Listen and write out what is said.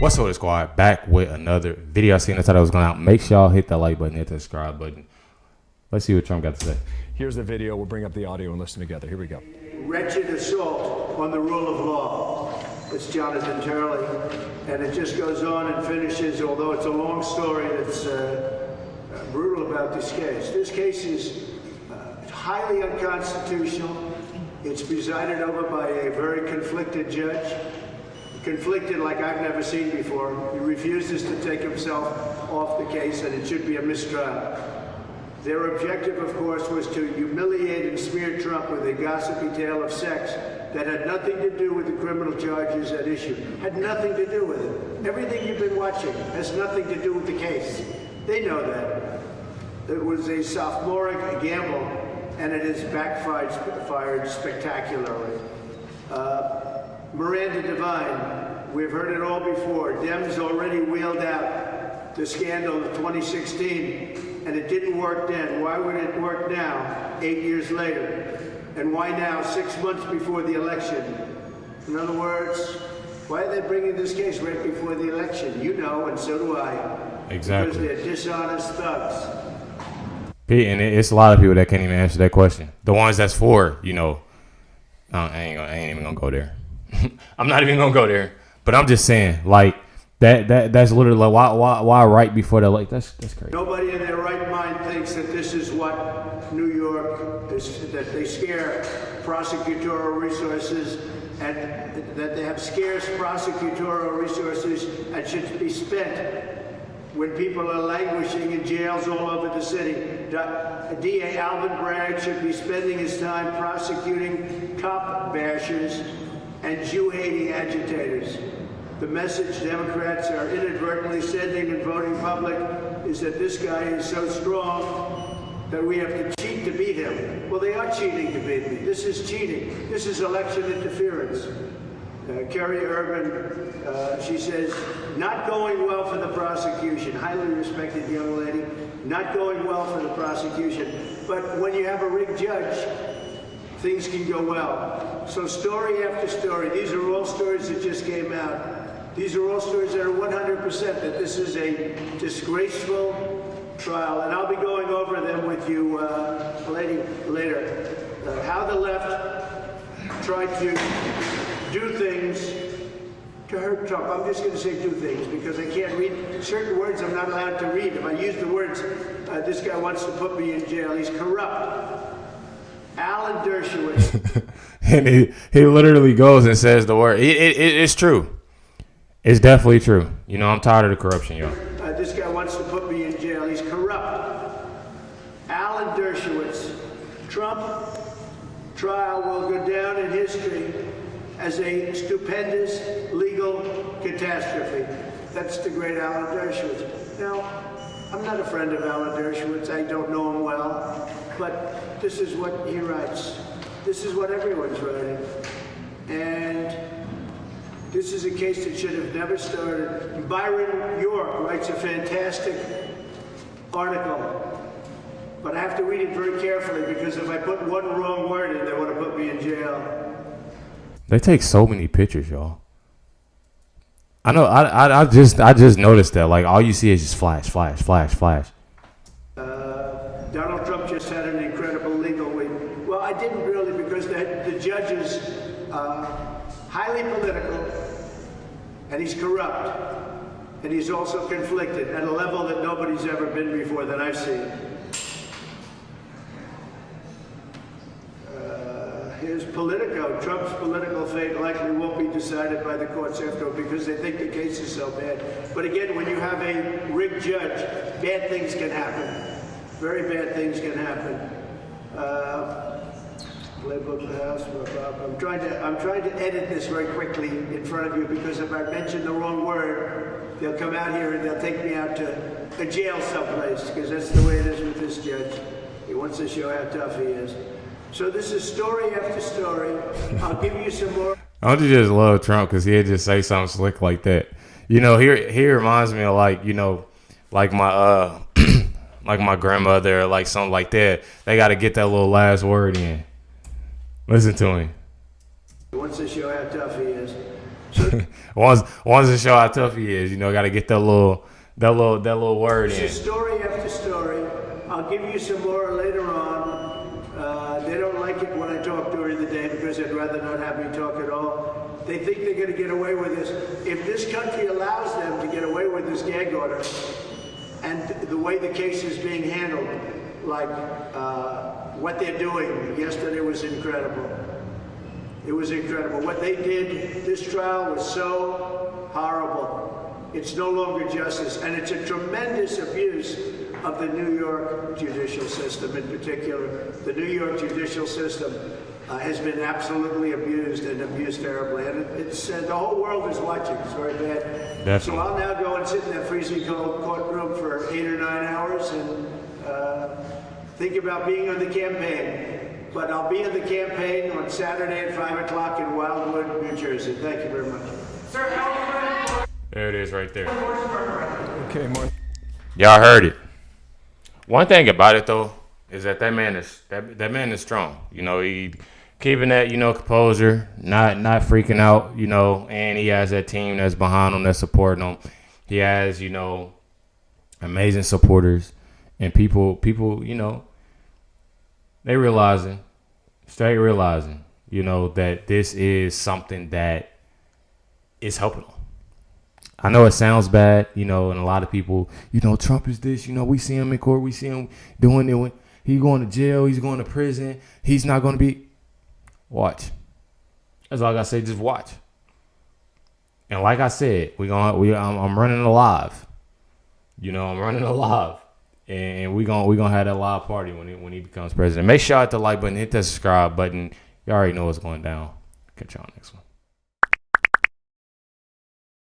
What's up, squad? Back with another video. I seen the title was going out. Make sure y'all hit that like button, hit that subscribe button. Let's see what Trump got to say. Here's the video. We'll bring up the audio and listen together. Here we go. Wretched assault on the rule of law. It's Jonathan Turley, and it just goes on and finishes, although it's a long story that's brutal about this case. This case is highly unconstitutional. It's presided over by a very conflicted judge. Conflicted like I've never seen before. He refuses to take himself off the case, and it should be a mistrial. Their objective, of course, was to humiliate and smear Trump with a gossipy tale of sex that had nothing to do with the criminal charges at issue. Had nothing to do with it. Everything you've been watching has nothing to do with the case. They know that. It was a sophomoric gamble, and it has backfired spectacularly. Miranda Devine, we've heard it all before. Dems already wheeled out the scandal of 2016, and it didn't work then. Why would it work now, 8 years later? And why now, 6 months before the election? In other words, why are they bringing this case right before the election? You know, and so do I. Exactly. Because they're dishonest thugs. Pete, and it's a lot of people that can't even answer that question. The ones that's for, I ain't even gonna go there. I'm not even gonna go there. But I'm just saying, like that's literally like why right before that? Like that's crazy. Nobody in their right mind thinks that this is what New York is, that they scare prosecutorial resources and that they have scarce prosecutorial resources and should be spent when people are languishing in jails all over the city. DA Alvin Bragg should be spending his time prosecuting cop bashers and Jew-hating agitators. The message Democrats are inadvertently sending and voting public is that this guy is so strong that we have to cheat to beat him. Well, they are cheating to beat me. This is cheating. This is election interference. Kerry Urban, she says, not going well for the prosecution. Highly respected young lady. Not going well for the prosecution. But when you have a rigged judge, things can go well. So story after story, these are all stories that just came out. These are all stories that are 100% that this is a disgraceful trial. And I'll be going over them with you later. How the left tried to do things to hurt Trump. I'm just going to say two things because I can't read certain words I'm not allowed to read. If I use the words, this guy wants to put me in jail. He's corrupt. Alan Dershowitz. And he literally goes and says the word. It's true. It's definitely true. I'm tired of the corruption, y'all. This guy wants to put me in jail. He's corrupt. Alan Dershowitz. Trump trial will go down in history as a stupendous legal catastrophe. That's the great Alan Dershowitz. Now, I'm not a friend of Alan Dershowitz. I don't know him well. But this is what he writes. This is what everyone's writing. And this is a case that should have never started. Byron York writes a fantastic article. But I have to read it very carefully because if I put one wrong word in, they want to put me in jail. They take so many pictures, y'all. I know. I just noticed that. Like all you see is just flash, flash, flash, flash. Donald Trump just had an incredible legal week. Well, I didn't really because the judge is highly political, and he's corrupt, and he's also conflicted at a level that nobody's ever been before that I've seen. His Politico, Trump's political fate likely won't be decided by the courts after because they think the case is so bad. But again, when you have a rigged judge, bad things can happen. Very bad things can happen. Playbook of the House. I'm trying to edit this very quickly in front of you because if I mention the wrong word, they'll come out here and they'll take me out to a jail someplace because that's the way it is with this judge. He wants to show how tough he is. So this is story after story. I'll give you some more. Don't you just love Trump because he'd just say something slick like that? He reminds me of like my like my grandmother or like something like that. They got to get that little last word in. Listen to him. He wants to show how tough he is. So wants to show how tough he is. You know, got to get that little word in. It's story after story. I'll give you some more later on. They don't like it when I talk during the day because they'd rather not have me talk at all. They think they're going to get away with this. If this country allows them to get away with this gag order, and the way the case is being handled, like what they're doing yesterday was incredible. It was incredible. What they did, this trial was so horrible. It's no longer justice, and it's a tremendous abuse of the New York judicial system in particular. The New York judicial system has been absolutely abused and abused terribly. And it's the whole world is watching. It's very bad. Definitely. So I'll now go and sit in that freezing cold courtroom for 8 or 9 hours and think about being on the campaign. But I'll be on the campaign on Saturday at 5 o'clock in Wildwood, New Jersey. Thank you very much. There it is right there. Okay, Mark. Y'all heard it. One thing about it though is that man is strong. You know, he keeping that, you know, composure, not freaking out, you know, and he has that team that's behind him, that's supporting him. He has, you know, amazing supporters and people, you know, they straight realizing, you know, that this is something that is helping them. I know it sounds bad, you know, and a lot of people, you know, Trump is this, you know, we see him in court, we see him doing it. He's going to jail, he's going to prison, he's not going to be. Watch. That's all I gotta say. Just watch. And like I said, I'm running a live. You know, I'm running a live, and we gonna have that live party when he becomes president. Make sure you hit the like button, hit that subscribe button. You already know what's going down. Catch y'all next one.